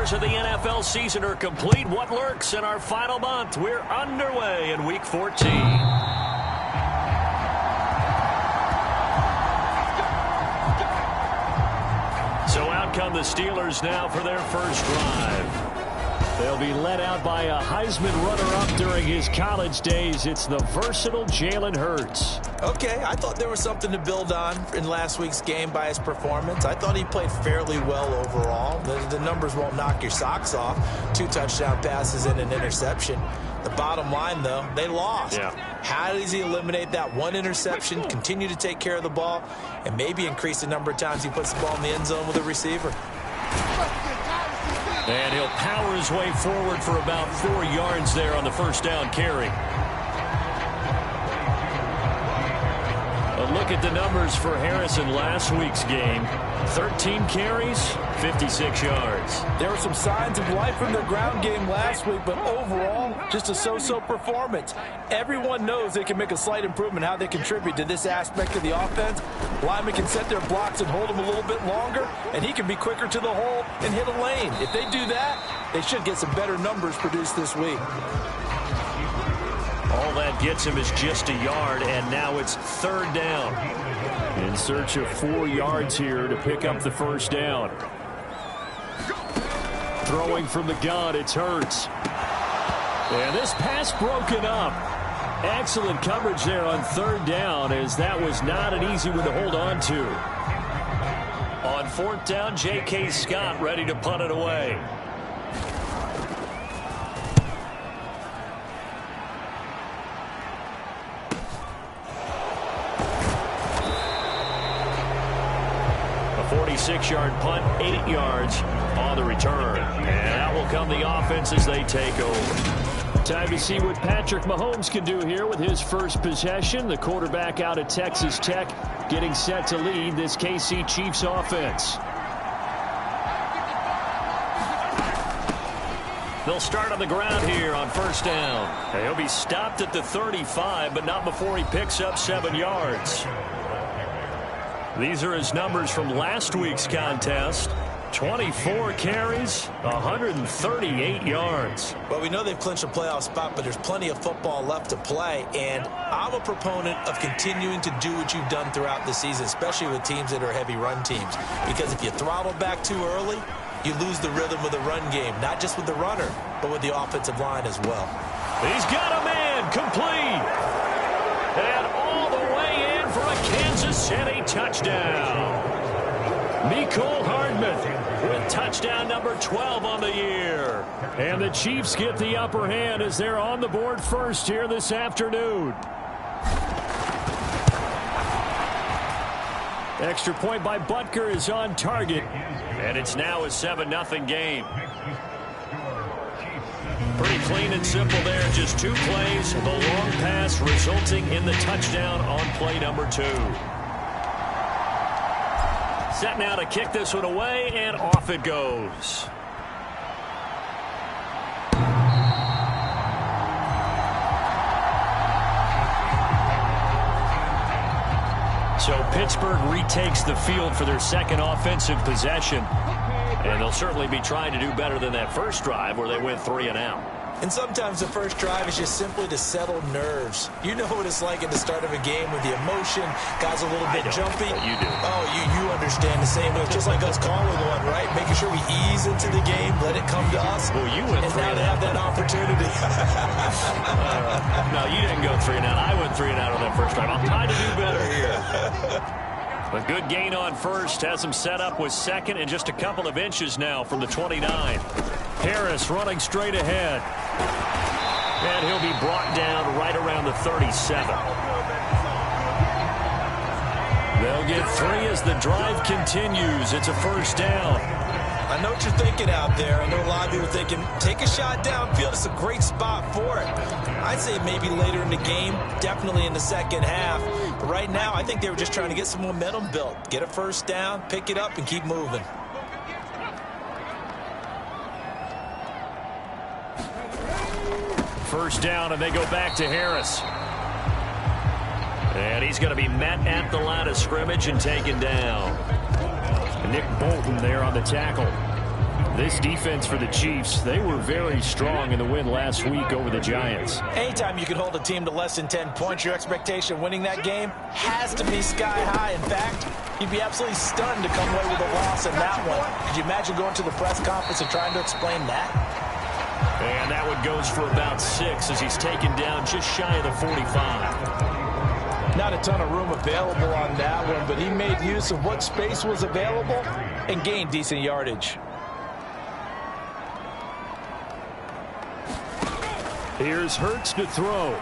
quarters of the NFL season are complete. What lurks in our final month? We're underway in Week 14. So out come the Steelers now for their first drive. They'll be led out by a Heisman runner-up during his college days. It's the versatile Jalen Hurts. Okay, I thought there was something to build on in last week's game by his performance. I thought he played fairly well overall. The numbers won't knock your socks off. 2 touchdown passes and an interception. The bottom line, though, they lost. Yeah. How does he eliminate that one interception, continue to take care of the ball, and maybe increase the number of times he puts the ball in the end zone with a receiver? And he'll power his way forward for about 4 yards there on the first down carry. A look at the numbers for Harris in last week's game. 13 carries, 56 yards. There were some signs of life in their ground game last week, but overall, just a so-so performance. Everyone knows they can make a slight improvement how they contribute to this aspect of the offense. Linemen can set their blocks and hold them a little bit longer, and he can be quicker to the hole and hit a lane. If they do that, they should get some better numbers produced this week. All that gets him is just a yard, and now it's 3rd down. In search of 4 yards here to pick up the first down. Throwing from the gun, it's Hurts. And this pass broken up. Excellent coverage there on 3rd down, as that was not an easy one to hold on to. On 4th down, J.K. Scott ready to punt it away. A 46-yard punt, 8 yards on the return. And out will come the offense as they take over. Time to see what Patrick Mahomes can do here with his first possession. The quarterback out of Texas Tech getting set to lead this KC Chiefs offense. They'll start on the ground here on first down. He'll be stopped at the 35, but not before he picks up 7 yards. These are his numbers from last week's contest. 24 carries, 138 yards. Well, we know they've clinched a playoff spot, but there's plenty of football left to play, and I'm a proponent of continuing to do what you've done throughout the season, especially with teams that are heavy run teams, because if you throttle back too early, you lose the rhythm of the run game, not just with the runner, but with the offensive line as well. He's got a man, complete, and all the way in for a Kansas City touchdown. Mecole Hardman with touchdown number 12 on the year. And the Chiefs get the upper hand as they're on the board first here this afternoon. Extra point by Butker is on target. And it's now a 7-0 game. Pretty clean and simple there. Just 2 plays. The long pass resulting in the touchdown on play number 2. Set now to kick this one away, and off it goes. So Pittsburgh retakes the field for their second offensive possession. And they'll certainly be trying to do better than that first drive where they went 3 and out. And sometimes the first drive is just simply to settle nerves. You know what it's like at the start of a game with the emotion. Guys a little bit jumpy. You do. Oh, you understand the same way. It's just like us calling one, right? Making sure we ease into the game, let it come to us. Well, you went 3 and out. And now they have that opportunity. No, you didn't go 3 and out. I went 3 and out on that first drive. I'm trying to do better here. A good gain on first. Has him set up with second and just a couple of inches now from the 29. Harris running straight ahead. And he'll be brought down right around the 37. They'll get 3 as the drive continues. It's a first down. I know what you're thinking out there. I know a lot of people are thinking, take a shot downfield. It's a great spot for it. I'd say maybe later in the game, definitely in the second half. But right now, I think they were just trying to get some momentum built. Get a first down, pick it up, and keep moving. First down, and they go back to Harris. And he's going to be met at the line of scrimmage and taken down. Nick Bolton there on the tackle. This defense for the Chiefs, they were very strong in the win last week over the Giants. Anytime you can hold a team to less than 10 points, your expectation of winning that game has to be sky high. In fact, you'd be absolutely stunned to come away with a loss in that one. Could you imagine going to the press conference and trying to explain that? And that one goes for about 6 as he's taken down just shy of the 45. Not a ton of room available on that one, but he made use of what space was available and gained decent yardage. Here's Hurts to throw.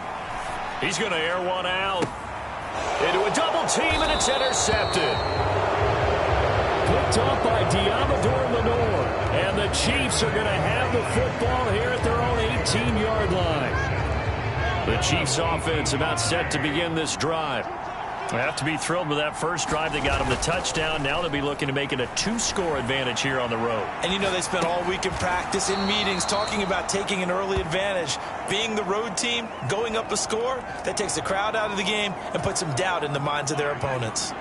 He's going to air one out. Into a double team, and it's intercepted. Picked off by Diamador Lenore. And the Chiefs are going to have the football here at their own 18-yard line. The Chiefs offense about set to begin this drive. They have to be thrilled with that first drive. They got them the touchdown. Now they'll be looking to make it a 2-score advantage here on the road. And you know they spent all week in practice, in meetings, talking about taking an early advantage. Being the road team, going up a score, that takes the crowd out of the game and puts some doubt in the minds of their opponents.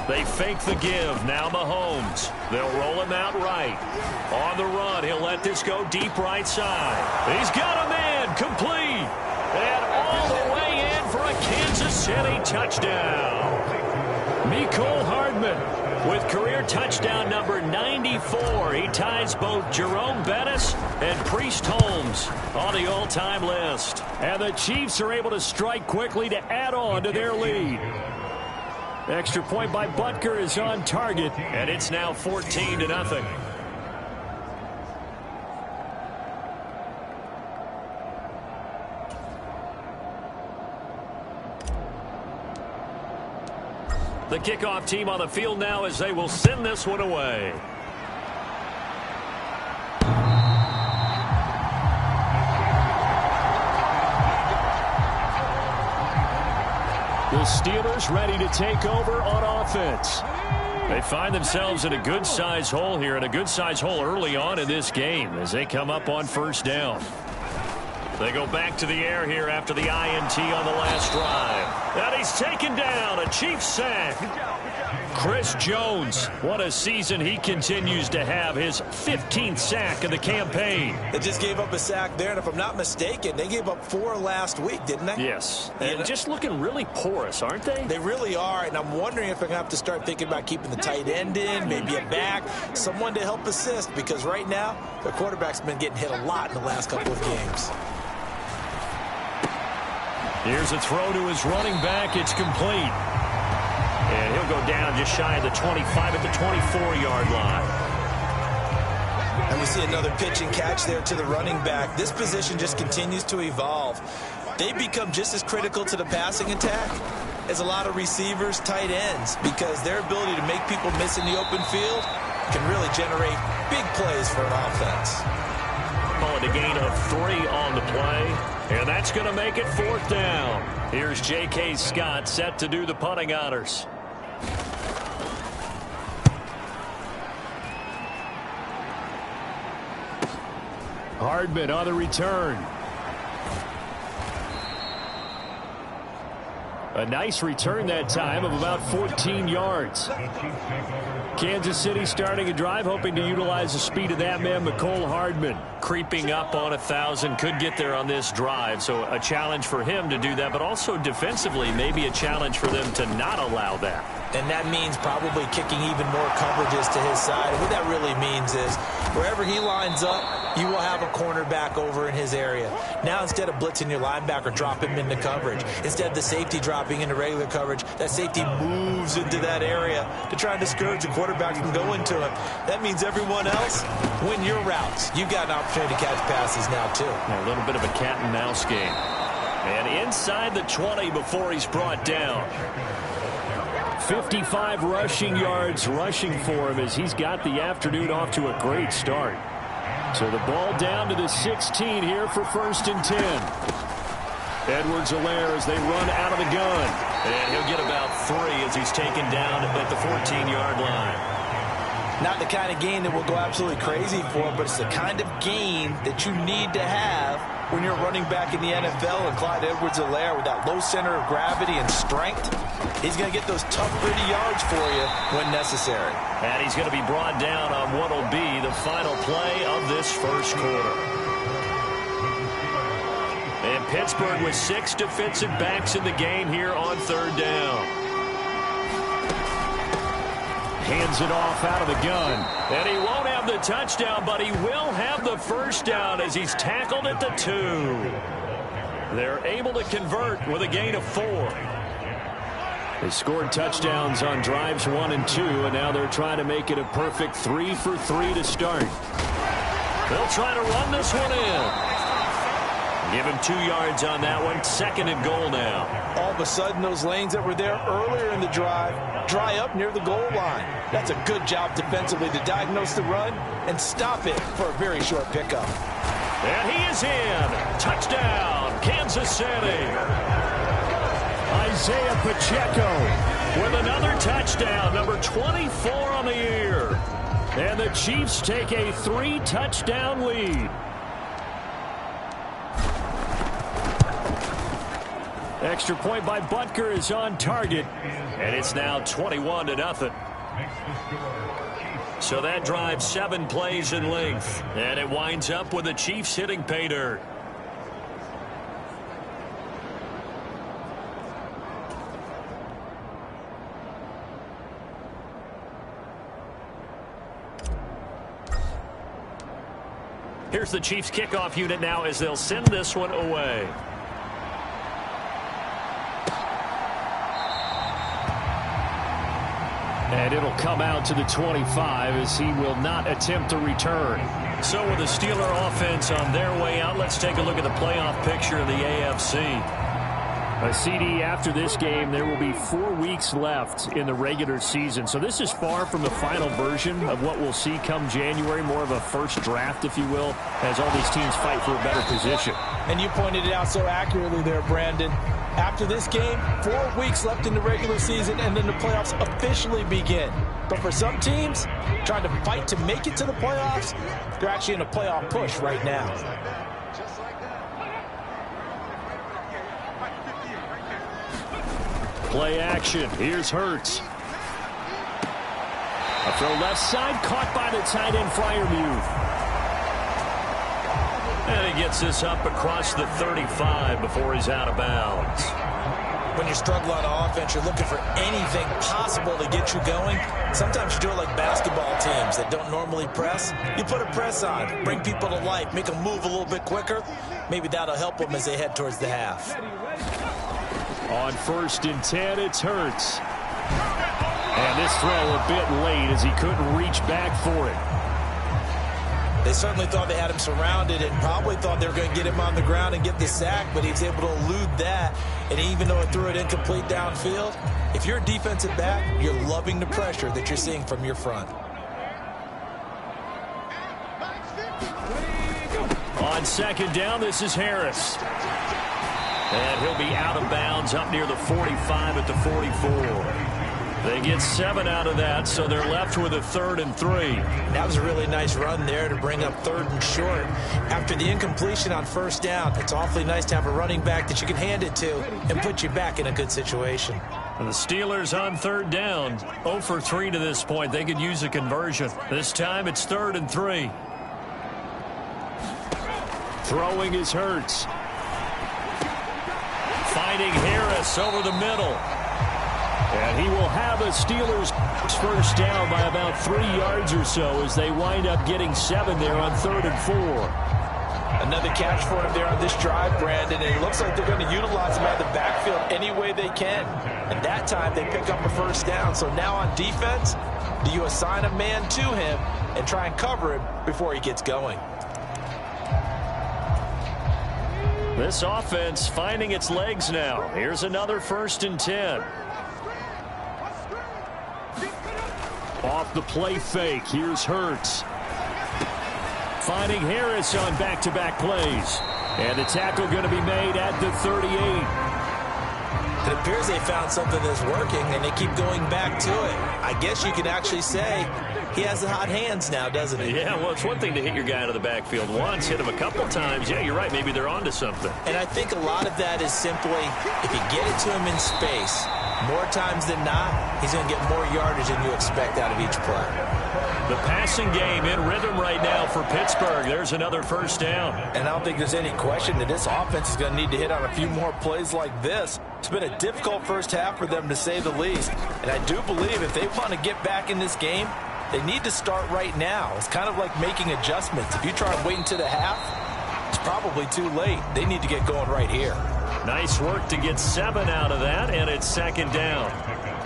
They fake the give. Now Mahomes. They'll roll him out right. On the run, he'll let this go deep right side. He's got a man complete. And all the way in for a Kansas City touchdown. Mecole Hardman with career touchdown number 94. He ties both Jerome Bettis and Priest Holmes on the all-time list. And the Chiefs are able to strike quickly to add on to their lead. Extra point by Butker is on target, and it's now 14-0. The kickoff team on the field now as they will send this one away. The Steelers ready to take over on offense. They find themselves in a good-sized hole here, and a good-sized hole early on in this game as they come up on first down. They go back to the air here after the INT on the last drive. And he's taken down, a Chiefs sack. Chris Jones, what a season he continues to have, his 15th sack of the campaign. They just gave up a sack there, and if I'm not mistaken, they gave up 4 last week, didn't they? Yes, and just looking really porous, aren't they? They really are, and I'm wondering if I'm going to have to start thinking about keeping the tight end in, maybe a back, someone to help assist, because right now, the quarterback's been getting hit a lot in the last couple of games. Here's a throw to his running back. It's complete. And he'll go down just shy of the 25 at the 24-yard line. And we see another pitch and catch there to the running back. This position just continues to evolve. They become just as critical to the passing attack as a lot of receivers, tight ends, because their ability to make people miss in the open field can really generate big plays for an offense. Call it a gain of 3 on the play. And that's going to make it 4th down. Here's J.K. Scott set to do the punting honors. Hardman on the return. A nice return that time of about 14 yards. Kansas City starting a drive, hoping to utilize the speed of that man, Mecole Hardman. Creeping up on 1,000, could get there on this drive. So a challenge for him to do that, but also defensively, maybe a challenge for them to not allow that. And that means probably kicking even more coverages to his side. And what that really means is wherever he lines up, you will have a cornerback over in his area. Now, instead of blitzing your linebacker, drop him into coverage. Instead of the safety dropping into regular coverage, that safety moves into that area to try and discourage the quarterback from going to him. That means everyone else, win your routes. You've got an opportunity to catch passes now, too. A little bit of a cat and mouse game. And inside the 20 before he's brought down. 55 rushing yards rushing for him as he's got the afternoon off to a great start. So the ball down to the 16 here for 1st and 10. Edwards-Helaire as they run out of the gun. And he'll get about 3 as he's taken down at the 14-yard line. Not the kind of gain that will go absolutely crazy for, but it's the kind of gain that you need to have when you're running back in the NFL. And Clyde Edwards-Helaire, with that low center of gravity and strength, he's going to get those tough, gritty yards for you when necessary. And he's going to be brought down on what will be the final play of this first quarter. And Pittsburgh with 6 defensive backs in the game here on third down. Hands it off out of the gun. And he won't have the touchdown, but he will have the first down as he's tackled at the 2. They're able to convert with a gain of 4. They scored touchdowns on drives 1 and 2, and now they're trying to make it a perfect 3 for 3 to start. They'll try to run this one in. Give him 2 yards on that one. 2nd and goal now. All of a sudden, those lanes that were there earlier in the drive dry up near the goal line. That's a good job defensively to diagnose the run and stop it for a very short pickup. And he is in. Touchdown, Kansas City. Isaiah Pacheco with another touchdown, number 24 on the year. And the Chiefs take a 3-touchdown lead. Extra point by Butker is on target, and it's now 21-0. So that drives 7 plays in length, and it winds up with the Chiefs hitting pay dirt. Here's the Chiefs kickoff unit now as they'll send this one away. And it'll come out to the 25 as he will not attempt to return. So with the Steeler offense on their way out, let's take a look at the playoff picture of the AFC. A CD after this game, there will be 4 weeks left in the regular season. So this is far from the final version of what we'll see come January, more of a first draft, if you will, as all these teams fight for a better position. And you pointed it out so accurately there, Brandon. After this game, 4 weeks left in the regular season, and then the playoffs officially begin. But for some teams, trying to fight to make it to the playoffs, they're actually in a playoff push right now. Play action. Here's Hurts. A throw left side, caught by the tight end, Freiermuth. And he gets this up across the 35 before he's out of bounds. When you struggle on offense, you're looking for anything possible to get you going. Sometimes you do it like basketball teams that don't normally press. You put a press on, bring people to life, make them move a little bit quicker. Maybe that'll help them as they head towards the half. On 1st and 10, it's Hurts. And this throw a bit late as he couldn't reach back for it. They certainly thought they had him surrounded and probably thought they were going to get him on the ground and get the sack, but he was able to elude that. And even though it threw it incomplete downfield, if you're a defensive back, you're loving the pressure that you're seeing from your front. On 2nd down, this is Harris. And he'll be out of bounds up near the 45 at the 44. They get 7 out of that, so they're left with a 3rd and 3. That was a really nice run there to bring up 3rd and short. After the incompletion on 1st down, it's awfully nice to have a running back that you can hand it to and put you back in a good situation. And the Steelers on 3rd down, 0 for 3 to this point. They could use a conversion. This time it's 3rd and 3. Throwing is Hurts. Finding Harris over the middle. And he will have a Steelers first down by about 3 yards or so as they wind up getting 7 there on 3rd and 4. Another catch for him there on this drive, Brandon, and it looks like they're going to utilize him out of the backfield any way they can. And that time they pick up a first down. So now on defense, do you assign a man to him and try and cover him before he gets going? This offense finding its legs now. Here's another 1st and 10. Off the play fake, here's Hurts. Finding Harris on back-to-back plays. And the tackle going to be made at the 38. It appears they found something that's working, and they keep going back to it. I guess you could actually say he has the hot hands now, doesn't he? Yeah, well, it's one thing to hit your guy out of the backfield once, hit him a couple times. Yeah, you're right. Maybe they're onto something. And I think a lot of that is simply, if you get it to him in space, more times than not, he's going to get more yardage than you expect out of each play. The passing game in rhythm right now for Pittsburgh. There's another first down. And I don't think there's any question that this offense is going to need to hit on a few more plays like this. It's been a difficult first half for them, to say the least. And I do believe if they want to get back in this game, they need to start right now. It's kind of like making adjustments. If you try and wait until the half, it's probably too late. They need to get going right here. Nice work to get 7 out of that, and it's second down.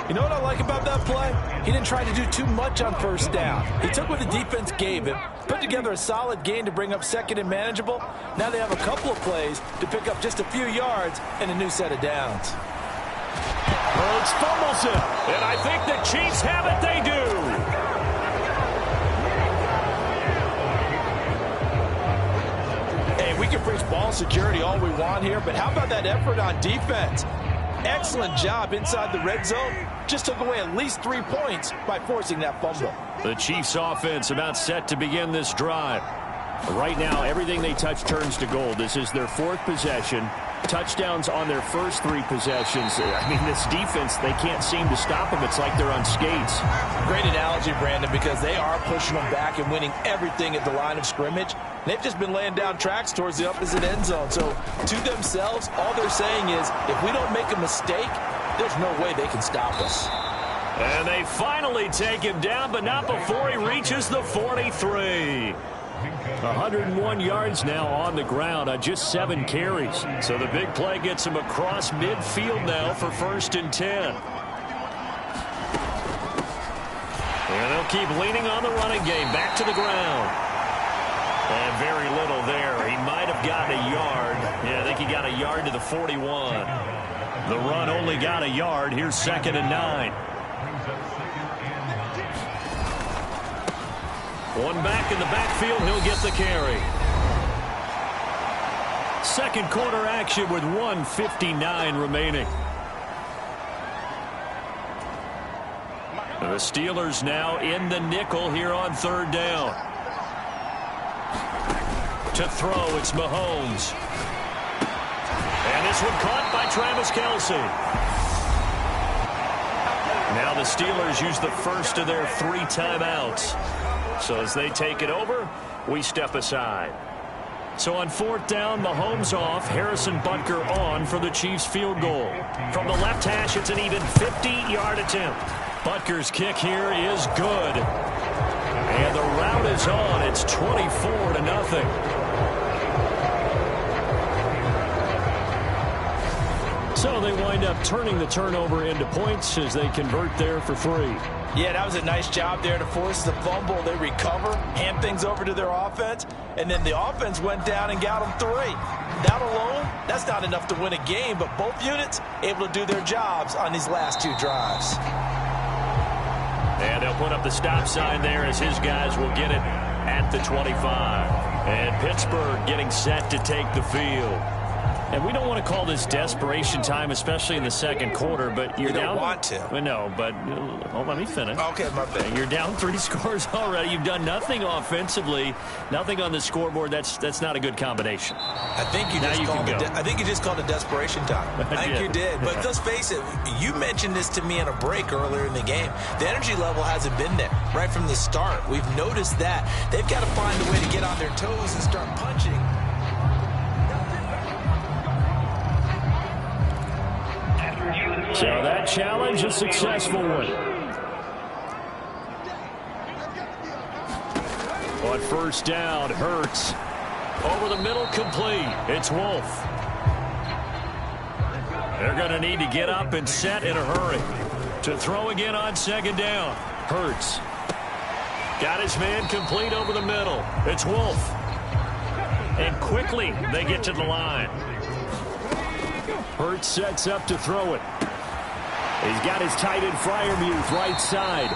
You know what I like about that play? He didn't try to do too much on first down. He took what the defense gave him, put together a solid gain to bring up second and manageable. Now they have a couple of plays to pick up just a few yards and a new set of downs. Hurts fumbles it, and I think the Chiefs have it. They do. Hey, we can preach ball security all we want here, but how about that effort on defense? Excellent job inside the red zone. Just took away at least 3 points by forcing that fumble. The Chiefs offense about set to begin this drive. Right now, everything they touch turns to gold. This is their 4th possession. Touchdowns on their first 3 possessions. I mean, this defense, they can't seem to stop them. It's like they're on skates. Great analogy, Brandon, because they are pushing them back and winning everything at the line of scrimmage. They've just been laying down tracks towards the opposite end zone. So, to themselves, all they're saying is, if we don't make a mistake, there's no way they can stop us. And they finally take him down, but not before he reaches the 43. 101 yards now on the ground on just 7 carries. So the big play gets him across midfield now for 1st and 10. And they'll keep leaning on the running game. Back to the ground. And very little there. He might have gotten a yard. Yeah, I think he got a yard to the 41. The run only got a yard. Here's 2nd and 9. One back in the backfield. He'll get the carry. Second quarter action with 1:59 remaining. The Steelers now in the nickel here on 3rd down. To throw, it's Mahomes. And this one caught by Travis Kelce. Now the Steelers use the first of their 3 timeouts. So as they take it over, we step aside. So on 4th down, Mahomes off, Harrison Butker on for the Chiefs field goal. From the left hash, it's an even 50-yard attempt. Butker's kick here is good. And the route is on. It's 24-0. So they wind up turning the turnover into points as they convert there for 3. Yeah, that was a nice job there to force the fumble. They recover, hand things over to their offense, and then the offense went down and got them 3. That alone, that's not enough to win a game, but both units able to do their jobs on these last 2 drives. And they'll put up the stop sign there as his guys will get it at the 25. And Pittsburgh getting set to take the field. And we don't want to call this desperation time, especially in the second quarter, but you're down. You don't want to. Well, no, but let me finish. Okay, my bad. You're down 3 scores already. You've done nothing offensively, nothing on the scoreboard. That's not a good combination. I think you just called it desperation time. I think you did. But let's face it, you mentioned this to me in a break earlier in the game. The energy level hasn't been there right from the start. We've noticed that. They've got to find a way to get on their toes and start punching. So that challenge, a successful one. On 1st down, Hurts. Over the middle, complete. It's Wolf. They're going to need to get up and set in a hurry. To throw again on 2nd down. Hurts. Got his man complete over the middle. It's Wolf. And quickly, they get to the line. Hurts sets up to throw it. He's got his tight end Freiermuth right side.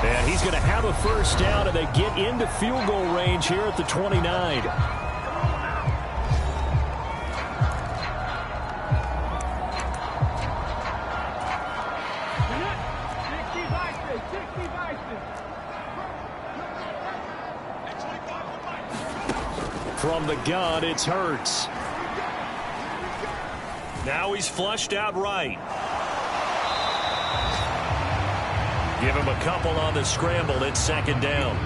And he's going to have a 1st down, and they get into field goal range here at the 29. From the gun, it's Hurts. Now he's flushed out right. Give him a couple on the scramble. It's second down.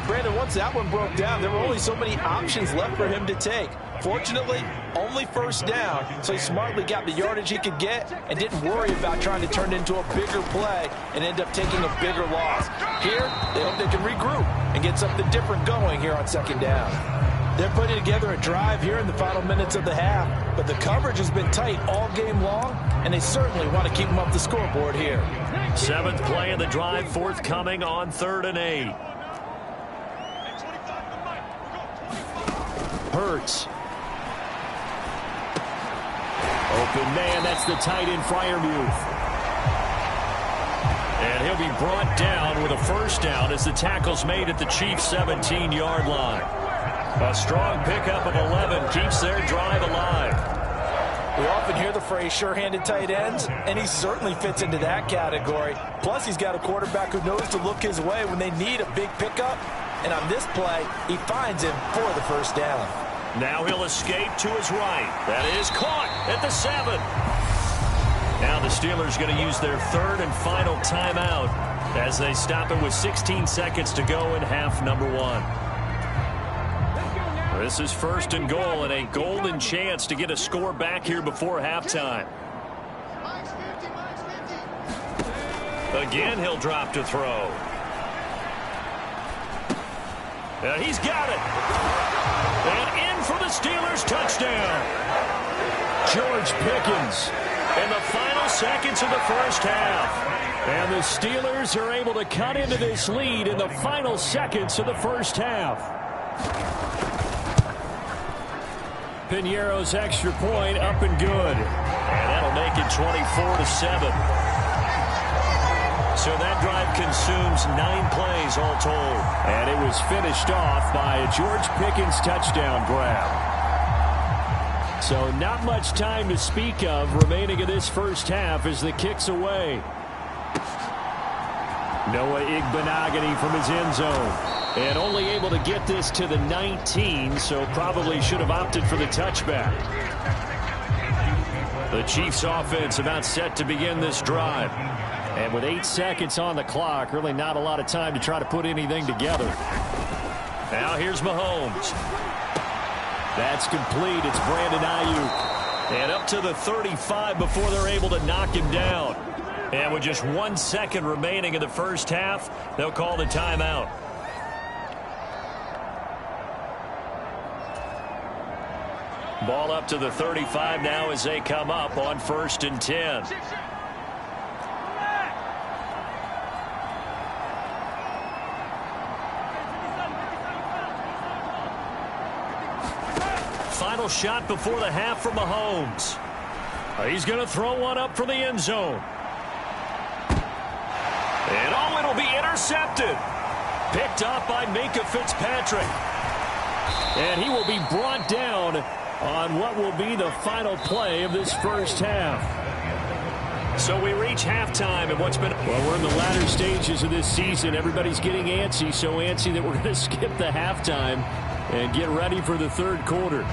Brandon, once that one broke down, there were only so many options left for him to take. Fortunately, only first down, so he smartly got the yardage he could get and didn't worry about trying to turn it into a bigger play and end up taking a bigger loss. Here, they hope they can regroup and get something different going here on second down. They're putting together a drive here in the final minutes of the half, but the coverage has been tight all game long, and they certainly want to keep them up the scoreboard here. 7th play of the drive forthcoming on 3rd and 8. Hurts. Open man, that's the tight end Freiermuth. And he'll be brought down with a first down as the tackle's made at the Chiefs' 17-yard line. A strong pickup of 11 keeps their drive alive. We often hear the phrase sure-handed tight ends, and he certainly fits into that category. Plus, he's got a quarterback who knows to look his way when they need a big pickup. And on this play, he finds him for the first down. Now he'll escape to his right. That is caught at the 7. Now the Steelers going to use their 3rd and final timeout as they stop it with 16 seconds to go in half number 1. This is 1st and goal and a golden chance to get a score back here before halftime. Again, he'll drop to throw. He's got it. And in for the Steelers touchdown. George Pickens in the final seconds of the first half. And the Steelers are able to cut into this lead in the final seconds of the first half. Piñeiro's extra point up and good. And that'll make it 24-7. So that drive consumes 9 plays all told. And it was finished off by a George Pickens touchdown grab. So not much time to speak of remaining in this first half as the kick's away. Noah Igbenogany from his end zone. And only able to get this to the 19, so probably should have opted for the touchback. The Chiefs offense about set to begin this drive. And with 8 seconds on the clock, really not a lot of time to try to put anything together. Now here's Mahomes. That's complete. It's Brandon Ayuk. And up to the 35 before they're able to knock him down. And with just 1 second remaining in the first half, they'll call the timeout. Ball up to the 35 now as they come up on 1st and 10. Final shot before the half from Mahomes. He's going to throw one up for the end zone. And oh, it'll be intercepted. Picked off by Minkah Fitzpatrick. And he will be brought down on what will be the final play of this first half. So we reach halftime and what's been... Well, we're in the latter stages of this season. Everybody's getting antsy, so antsy that we're going to skip the halftime and get ready for the third quarter.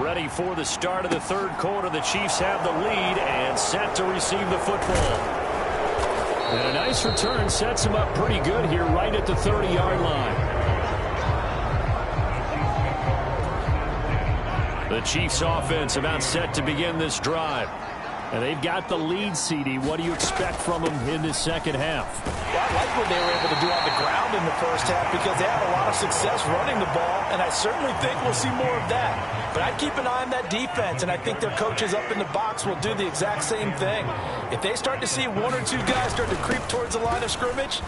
Ready for the start of the third quarter. The Chiefs have the lead and set to receive the football. And a nice return sets them up pretty good here right at the 30-yard line. The Chiefs offense about set to begin this drive. And they've got the lead, CD. What do you expect from them in this second half? Well, I like what they were able to do on the ground in the first half because they had a lot of success running the ball, and I certainly think we'll see more of that. But I'd keep an eye on that defense, and I think their coaches up in the box will do the exact same thing. If they start to see 1 or 2 guys start to creep towards the line of scrimmage,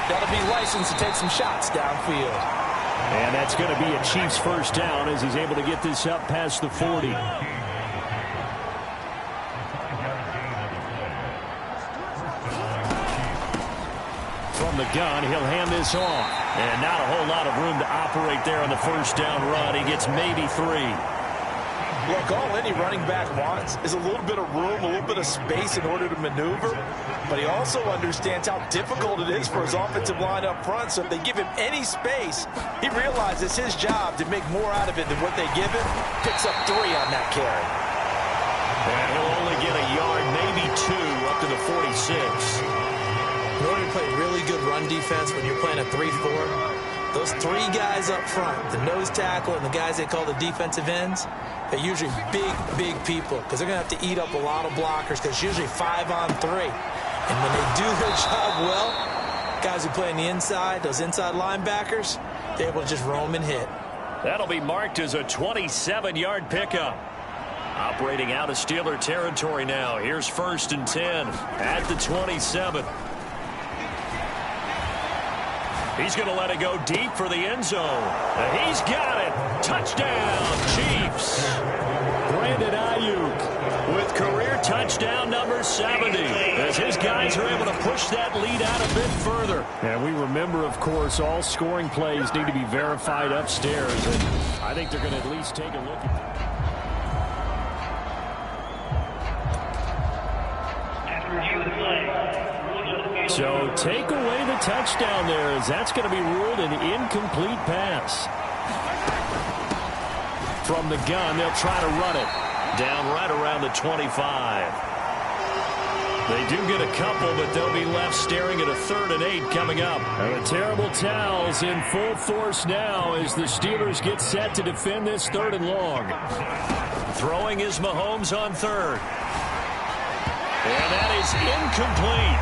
that'll be licensed to take some shots downfield. And that's going to be a Chiefs first down as he's able to get this up past the 40. From the gun, he'll hand this off. And not a whole lot of room to operate there on the first down run. He gets maybe 3. Look, all any running back wants is a little bit of room, a little bit of space in order to maneuver, but he also understands how difficult it is for his offensive line up front, so if they give him any space, he realizes it's his job to make more out of it than what they give him. Picks up 3 on that carry. And he'll only get a yard, maybe 2, up to the 46. In order to play really good run defense when you're playing a 3-4, those 3 guys up front, the nose tackle and the guys they call the defensive ends, they're usually big people because they're going to have to eat up a lot of blockers because it's usually 5 on 3. And when they do their job well, guys who play on the inside, those inside linebackers, they're able to just roam and hit. That'll be marked as a 27-yard pickup. Operating out of Steeler territory now. Here's 1st and 10 at the 27. He's going to let it go deep for the end zone. And he's got it. Touchdown, Chiefs. Brandon Ayuk with career touchdown number 70. As his guys are able to push that lead out a bit further. And we remember, of course, all scoring plays need to be verified upstairs. And I think they're going to at least take a look at that. So take away the touchdown there, as that's going to be ruled an incomplete pass. From the gun, they'll try to run it. Down right around the 25. They do get a couple, but they'll be left staring at a 3rd and 8 coming up. And the terrible towels in full force now as the Steelers get set to defend this 3rd and long. Throwing is Mahomes on 3rd. And that is incomplete.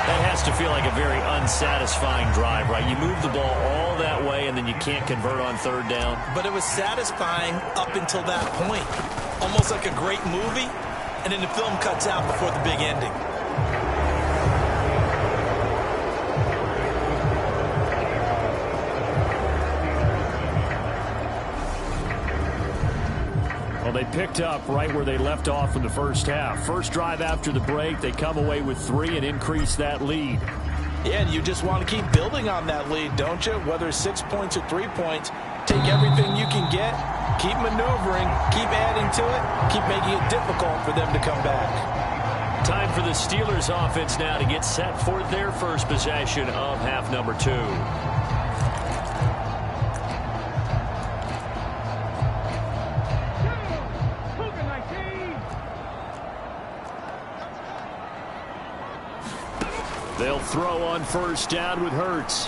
That has to feel like a very unsatisfying drive, right? You move the ball all that way, and then you can't convert on 3rd down. But it was satisfying up until that point. Almost like a great movie, and then the film cuts out before the big ending. Well, they picked up right where they left off in the first half. First drive after the break, they come away with 3 and increase that lead. Yeah, and you just want to keep building on that lead, don't you? Whether it's 6 points or 3 points, take everything you can get, keep maneuvering, keep adding to it, keep making it difficult for them to come back. Time for the Steelers offense now to get set for their first possession of half number 2. They'll throw on 1st down with Hurts.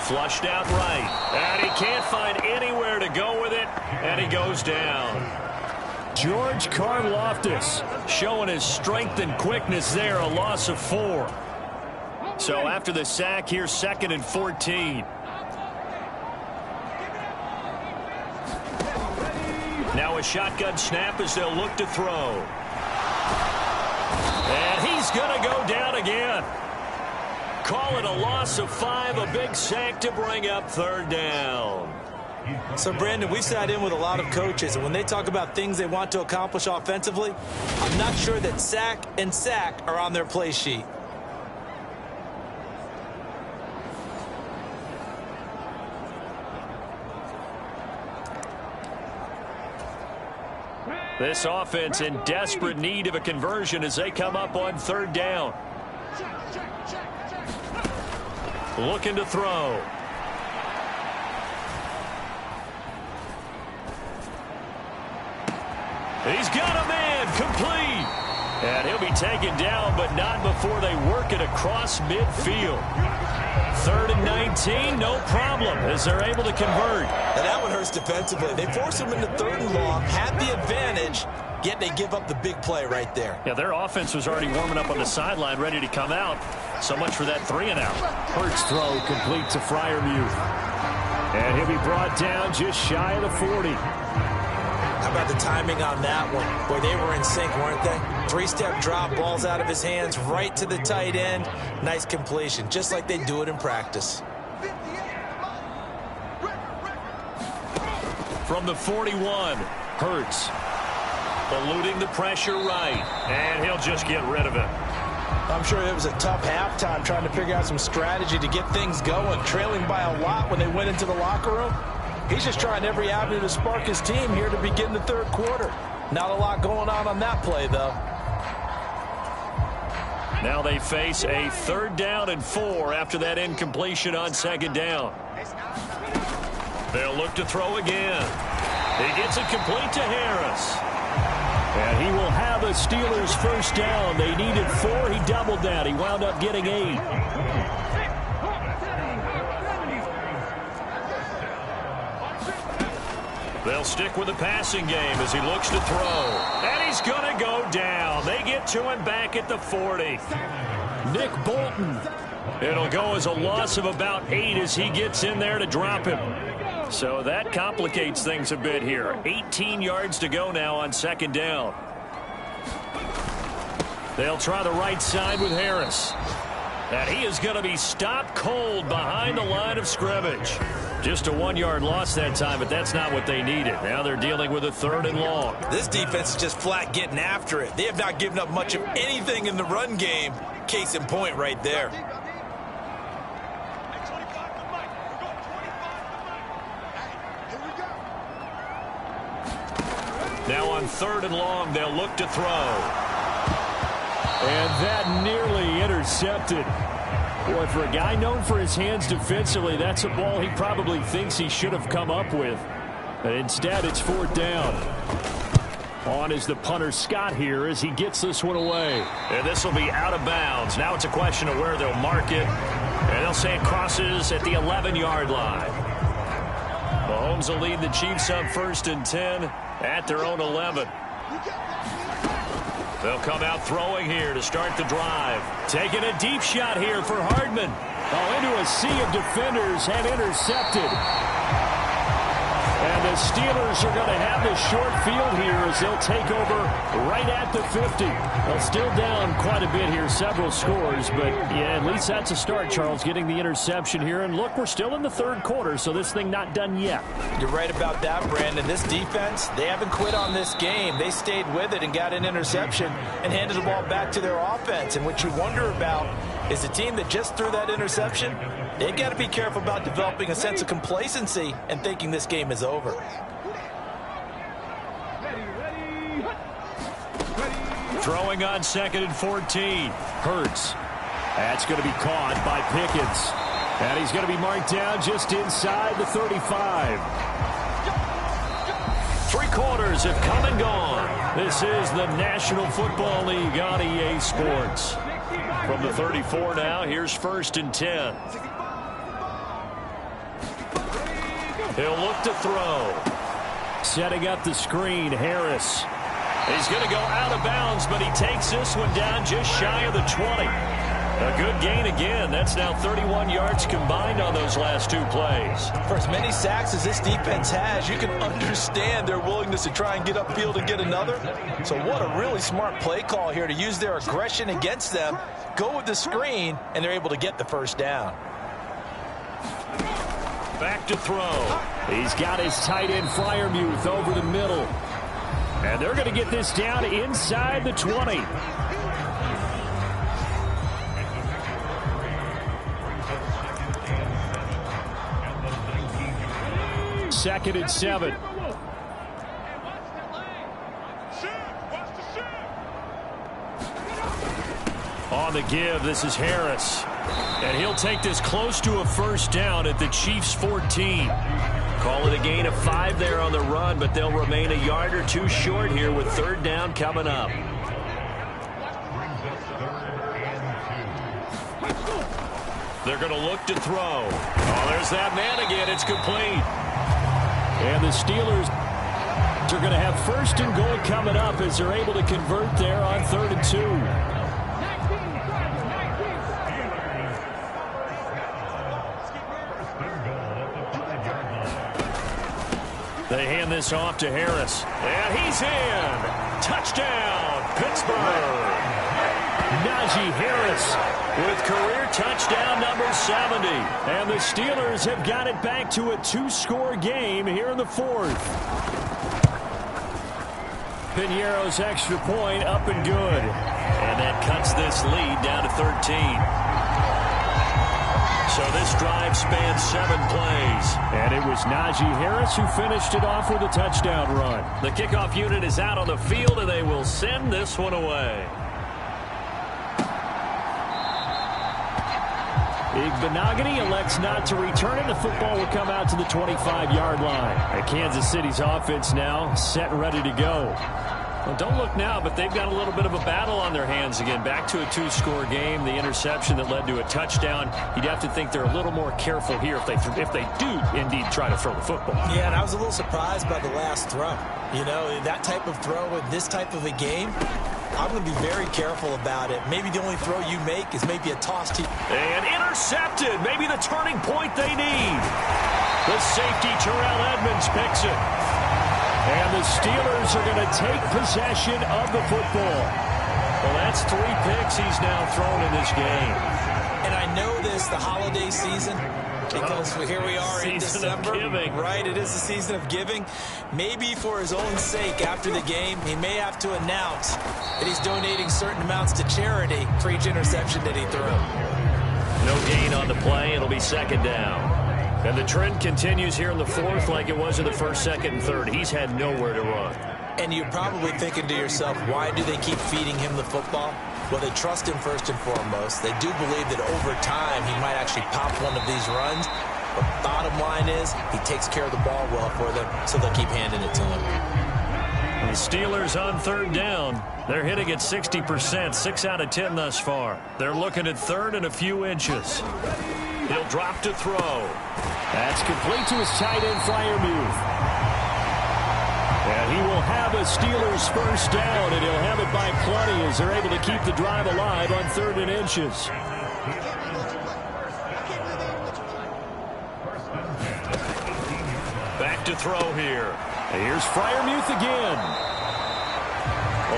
Flushed out right. And he can't find anywhere to go with it. And he goes down. George Karlaftis showing his strength and quickness there. A loss of 4. So after the sack, here's 2nd and 14. Now a shotgun snap as they'll look to throw. And he's going to go down again. Call it a loss of 5, a big sack to bring up 3rd down. So, Brandon, we've sat in with a lot of coaches, and when they talk about things they want to accomplish offensively, I'm not sure that sack and sack are on their play sheet. This offense in desperate need of a conversion as they come up on 3rd down. Looking to throw. He's got a man, complete. And he'll be taken down, but not before they work it across midfield. 3rd and 19, no problem, as they're able to convert. And that one hurts defensively. They force them into 3rd and long, have the advantage, yet they give up the big play right there. Yeah, their offense was already warming up on the sideline, ready to come out. So much for that 3 and out. Hurts throw complete to Freiermuth. And he'll be brought down just shy of the 40. How about the timing on that one? Boy, they were in sync, weren't they? 3-step drop, balls out of his hands, right to the tight end. Nice completion, just like they do it in practice. From the 41, Hurts. Eluding the pressure right. And he'll just get rid of it. I'm sure it was a tough halftime trying to figure out some strategy to get things going. Trailing by a lot when they went into the locker room. He's just trying every avenue to spark his team here to begin the third quarter. Not a lot going on that play, though. Now they face a 3rd down and 4 after that incompletion on 2nd down. They'll look to throw again. He gets it complete to Harris. And he will have a Steelers 1st down. They needed 4. He doubled that. He wound up getting 8. They'll stick with the passing game as he looks to throw. And he's going to go down. They get to him back at the 40. Nick Bolton. It'll go as a loss of about 8 as he gets in there to drop him. So that complicates things a bit here. 18 yards to go now on 2nd down. They'll try the right side with Harris. And he is going to be stopped cold behind the line of scrimmage. Just a 1-yard loss that time, but that's not what they needed. Now they're dealing with a 3rd and long. This defense is just flat getting after it. They have not given up much of anything in the run game. Case in point right there. Now on 3rd and long, they'll look to throw. And that nearly intercepted. Boy, for a guy known for his hands defensively, that's a ball he probably thinks he should have come up with. But instead, it's 4th down. On is the punter Scott here as he gets this one away. And this will be out of bounds. Now it's a question of where they'll mark it. And they'll say it crosses at the 11-yard line. Mahomes will lead the Chiefs up 1st and 10 at their own 11. They'll come out throwing here to start the drive. Taking a deep shot here for Hardman. Oh, into a sea of defenders and intercepted. And the Steelers are going to have this short field here as they'll take over right at the 50. They'll still down quite a bit here, several scores, but yeah, at least that's a start, Charles, getting the interception here. And look, we're still in the 3rd quarter, so this thing not done yet. You're right about that, Brandon. This defense, they haven't quit on this game. They stayed with it and got an interception and handed the ball back to their offense. And what you wonder about is the team that just threw that interception, they've got to be careful about developing a sense of complacency and thinking this game is over. Throwing on 2nd and 14. Hurts. That's going to be caught by Pickens. And he's going to be marked down just inside the 35. 3 quarters have come and gone. This is the National Football League on EA Sports. From the 34 now, here's 1st and 10. He'll look to throw. Setting up the screen, Harris. He's going to go out of bounds, but he takes this one down just shy of the 20. A good gain again. That's now 31 yards combined on those last 2 plays. For as many sacks as this defense has, you can understand their willingness to try and get upfield and get another. So what a really smart play call here to use their aggression against them, go with the screen, and they're able to get the 1st down. Back to throw. He's got his tight end Freiermuth over the middle. And they're going to get this down inside the 20. Second and 7. On the give, this is Harris. And he'll take this close to a 1st down at the Chiefs' 14. Call it a gain of 5 there on the run, but they'll remain a yard or 2 short here with 3rd down coming up. They're going to look to throw. Oh, there's that man again. It's complete. And the Steelers are going to have 1st and goal coming up as they're able to convert there on 3rd and 2. They hand this off to Harris. And he's in. Touchdown, Pittsburgh. Najee Harris with career touchdown number 70. And the Steelers have got it back to a 2-score game here in the 4th. Piñeiro's extra point up and good. And that cuts this lead down to 13. So this drive spans 7 plays. And it was Najee Harris who finished it off with a touchdown run. The kickoff unit is out on the field, and they will send this one away. Igbenogany elects not to return it. The football will come out to the 25-yard line. And Kansas City's offense now set and ready to go. Well, don't look now, but they've got a little bit of a battle on their hands again. Back to a two-score game. The interception that led to a touchdown. You'd have to think they're a little more careful here if they do indeed try to throw the football. Yeah, and I was a little surprised by the last throw. You know, that type of throw in this type of a game, I'm going to be very careful about it. Maybe the only throw you make is maybe a toss to... And intercepted. Maybe the turning point they need. The safety, Terrell Edmonds, picks it. And the Steelers are going to take possession of the football. Well, that's 3 picks he's now thrown in this game. And I know this, the holiday season, because here we are in December. Right, it is the season of giving. Maybe for his own sake after the game, he may have to announce that he's donating certain amounts to charity for each interception that he threw. No gain on the play. It'll be second down. And the trend continues here in the fourth like it was in the first, second, and third. He's had nowhere to run. And you're probably thinking to yourself, why do they keep feeding him the football? Well, they trust him first and foremost. They do believe that over time he might actually pop one of these runs. But bottom line is he takes care of the ball well for them, so they'll keep handing it to him. And the Steelers on third down. They're hitting at 60%, 6 out of 10 thus far. They're looking at third and a few inches. He'll drop to throw. That's complete to his tight end, Freiermuth. And he will have a Steelers first down, and he'll have it by plenty as they're able to keep the drive alive on third and inches. Back to throw here. And here's Freiermuth again.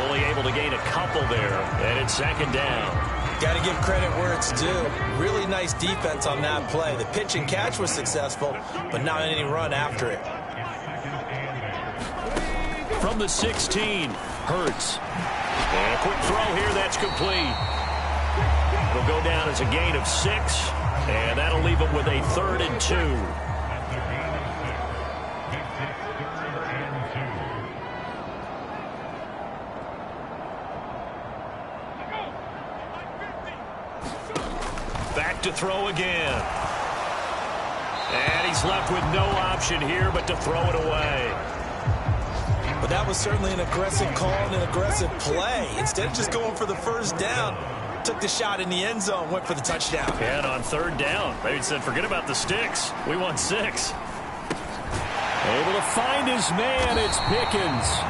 Only able to gain a couple there, and it's second down. Got to give credit where it's due. Really nice defense on that play. The pitch and catch was successful, but not any run after it. From the 16, Hurts. And a quick throw here, that's complete. It'll go down as a gain of 6, and that'll leave him with a 3rd and 2. Back to throw again. And he's left with no option here but to throw it away. But that was certainly an aggressive call and an aggressive play. Instead of just going for the first down, took the shot in the end zone, went for the touchdown. And on third down, they said, forget about the sticks. We want 6. Able to find his man, it's Pickens.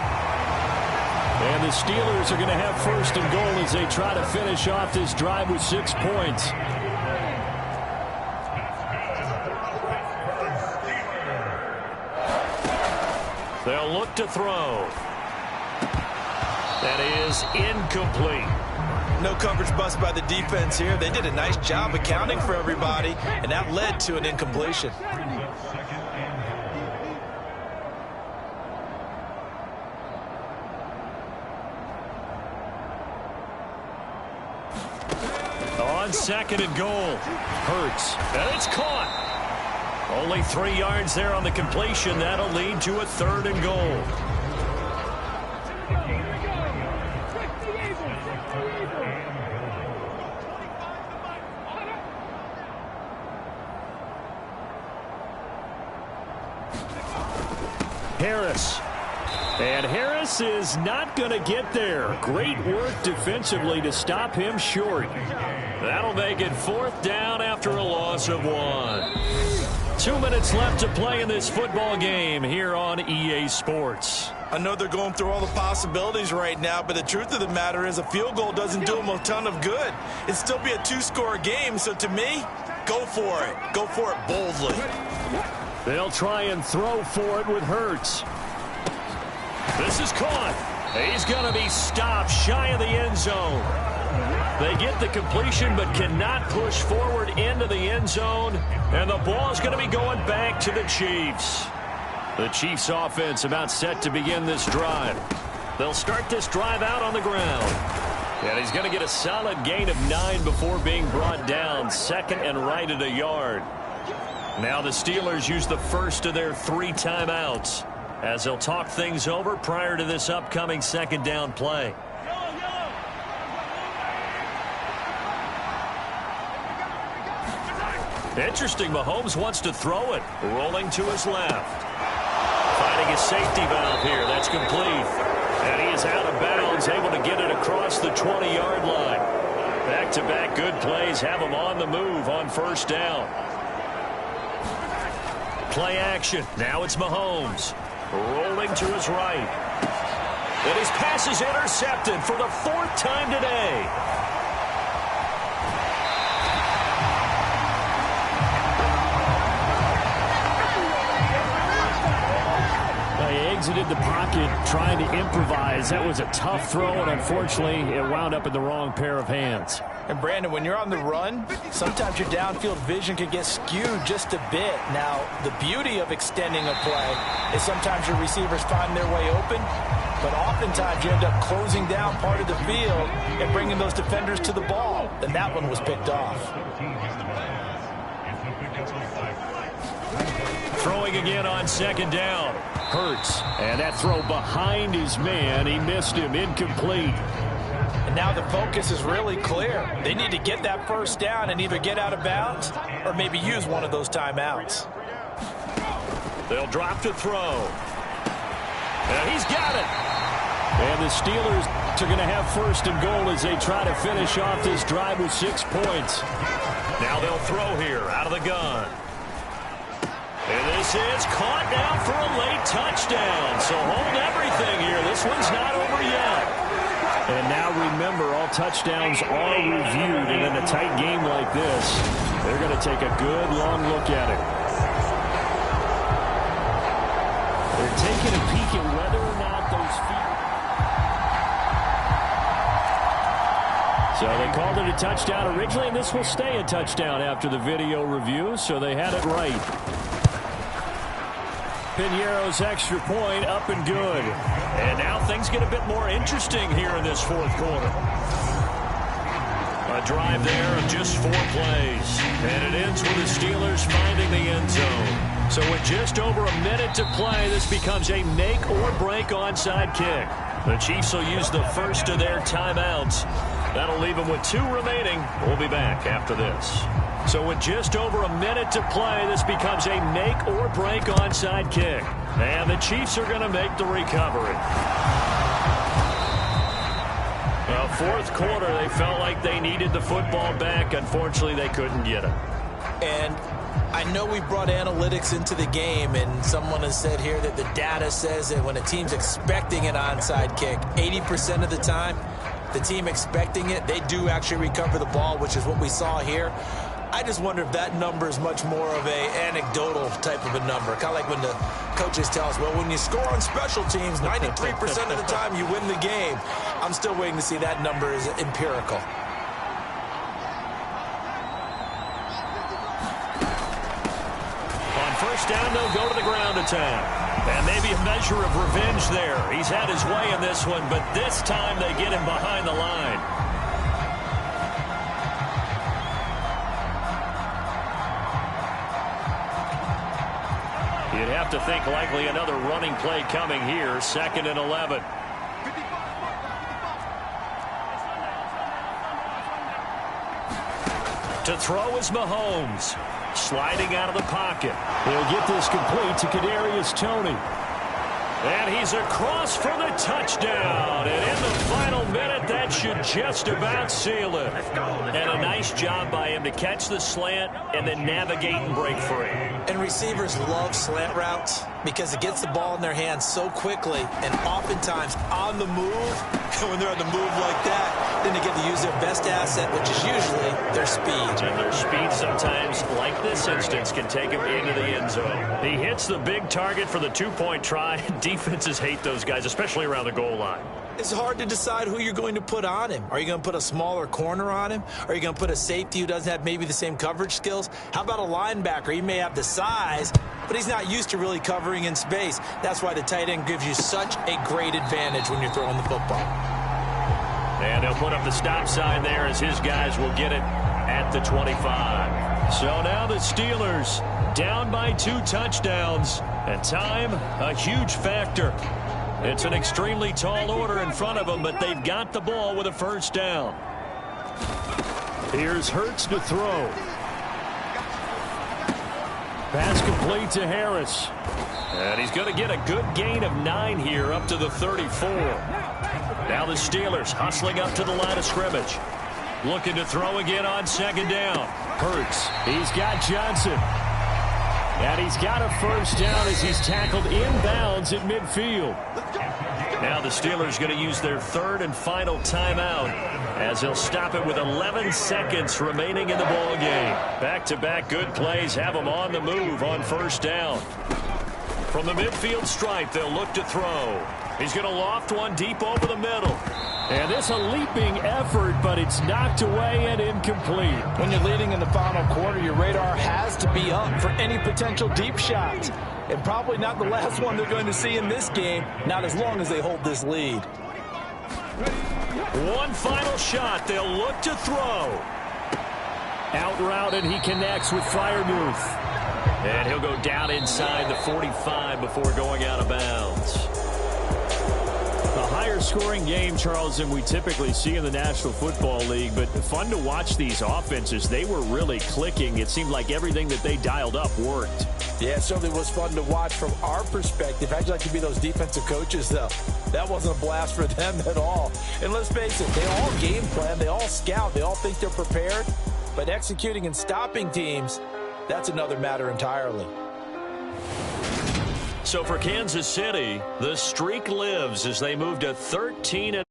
And the Steelers are going to have first and goal as they try to finish off this drive with 6 points. They'll look to throw. That is incomplete. No coverage bust by the defense here. They did a nice job accounting for everybody, and that led to an incompletion. On second and goal. Hurts. And it's caught. Only 3 yards there on the completion. That'll lead to a 3rd and goal. Harris. And Harris is not going to get there. Great work defensively to stop him short. That'll make it 4th down after a loss of 1. 2 minutes left to play in this football game here on EA Sports. I know they're going through all the possibilities right now, but the truth of the matter is a field goal doesn't do them a ton of good. It'd still be a 2-score game, so to me, go for it. Go for it boldly. They'll try and throw for it with Hurts. This is caught. He's going to be stopped shy of the end zone. They get the completion but cannot push forward into the end zone. And the ball is going to be going back to the Chiefs. The Chiefs offense about set to begin this drive. They'll start this drive out on the ground. And he's going to get a solid gain of 9 before being brought down. 2nd and right at a yard. Now the Steelers use the first of their 3 timeouts as they'll talk things over prior to this upcoming second down play. Interesting, Mahomes wants to throw it. Rolling to his left. Finding his safety valve here. That's complete. And he is out of bounds, able to get it across the 20-yard line. Back-to-back good plays have him on the move on first down. Play action. Now it's Mahomes. Rolling to his right. And his pass is intercepted for the 4th time today. He exited the pocket trying to improvise. That was a tough throw, and unfortunately, it wound up in the wrong pair of hands. And, Brandon, when you're on the run, sometimes your downfield vision can get skewed just a bit. Now, the beauty of extending a play is sometimes your receivers find their way open, but oftentimes you end up closing down part of the field and bringing those defenders to the ball. And that one was picked off. Throwing again on second down. Hurts. And that throw behind his man. He missed him. Incomplete. And now the focus is really clear. They need to get that first down and either get out of bounds or maybe use one of those timeouts. They'll drop to throw. And he's got it. And the Steelers are going to have first and goal as they try to finish off this drive with 6 points. Now they'll throw here out of the gun. And this is caught now for a late touchdown. So hold everything here. This one's not over yet. And now remember, all touchdowns are reviewed. And in a tight game like this, they're going to take a good long look at it. They're taking a peek at whether or not those feet. So they called it a touchdown originally, and this will stay a touchdown after the video review. So they had it right. Piñeiro's extra point up and good. And now things get a bit more interesting here in this 4th quarter. A drive there of just 4 plays. And it ends with the Steelers finding the end zone. So with just over a minute to play, this becomes a make-or-break onside kick. The Chiefs will use the first of their timeouts. That'll leave them with 2 remaining. We'll be back after this. So with just over a minute to play, this becomes a make-or-break onside kick. And the Chiefs are going to make the recovery. Well, 4th quarter, they felt like they needed the football back. Unfortunately, they couldn't get it. And I know we brought analytics into the game, and someone has said here that the data says that when a team's expecting an onside kick, 80% of the time, the team expecting it, they do actually recover the ball, which is what we saw here. I just wonder if that number is much more of a anecdotal type of a number. Kind of like when the coaches tell us, well, when you score on special teams, 93% of the time you win the game. I'm still waiting to see that number is empirical. On first down, they'll go to the ground attack. And maybe a measure of revenge there. He's had his way in this one, but this time they get him behind the line. You'd have to think likely another running play coming here. 2nd and 11. To throw is Mahomes. Sliding out of the pocket. He'll get this complete to Kadarius Toney. And he's across for the touchdown. And in the final minute, that should just about seal it. And a nice job by him to catch the slant and then navigate and break free. And receivers love slant routes because it gets the ball in their hands so quickly and oftentimes on the move. And when they're on the move like that, then they get to use their best asset, which is usually their speed. And their speed sometimes, like this instance, can take him into the end zone. He hits the big target for the 2-point try. Defenses hate those guys, especially around the goal line. It's hard to decide who you're going to put on him. Are you going to put a smaller corner on him? Are you going to put a safety who doesn't have maybe the same coverage skills? How about a linebacker? He may have the size, but he's not used to really covering in space. That's why the tight end gives you such a great advantage when you're throwing the football. And they'll put up the stop sign there as his guys will get it at the 25. So now the Steelers down by 2 touchdowns. And time, a huge factor. It's an extremely tall order in front of them, but they've got the ball with a first down. Here's Hurts to throw. Pass complete to Harris. And he's going to get a good gain of 9 here up to the 34. Now the Steelers hustling up to the line of scrimmage. Looking to throw again on second down. Hurts. He's got Johnson. And he's got a first down as he's tackled inbounds at midfield. Now the Steelers going to use their third and final timeout as they'll stop it with 11 seconds remaining in the ball game. Back-to-back good plays have them on the move on first down. From the midfield stripe, they'll look to throw. He's going to loft one deep over the middle. And this a leaping effort, but it's knocked away and incomplete. When you're leading in the final quarter, your radar has to be up for any potential deep shots. And probably not the last one they're going to see in this game, not as long as they hold this lead. One final shot. They'll look to throw. Out route, and he connects with Freiermuth. And he'll go down inside the 45 before going out of bounds. A higher-scoring game, Charles, than we typically see in the National Football League, but fun to watch these offenses. They were really clicking. It seemed like everything that they dialed up worked. Yeah, it certainly was fun to watch from our perspective. I'd like to be those defensive coaches, though. That wasn't a blast for them at all. And let's face it, they all game plan, they all scout, they all think they're prepared. But executing and stopping teams, that's another matter entirely. So for Kansas City, the streak lives as they move to 13.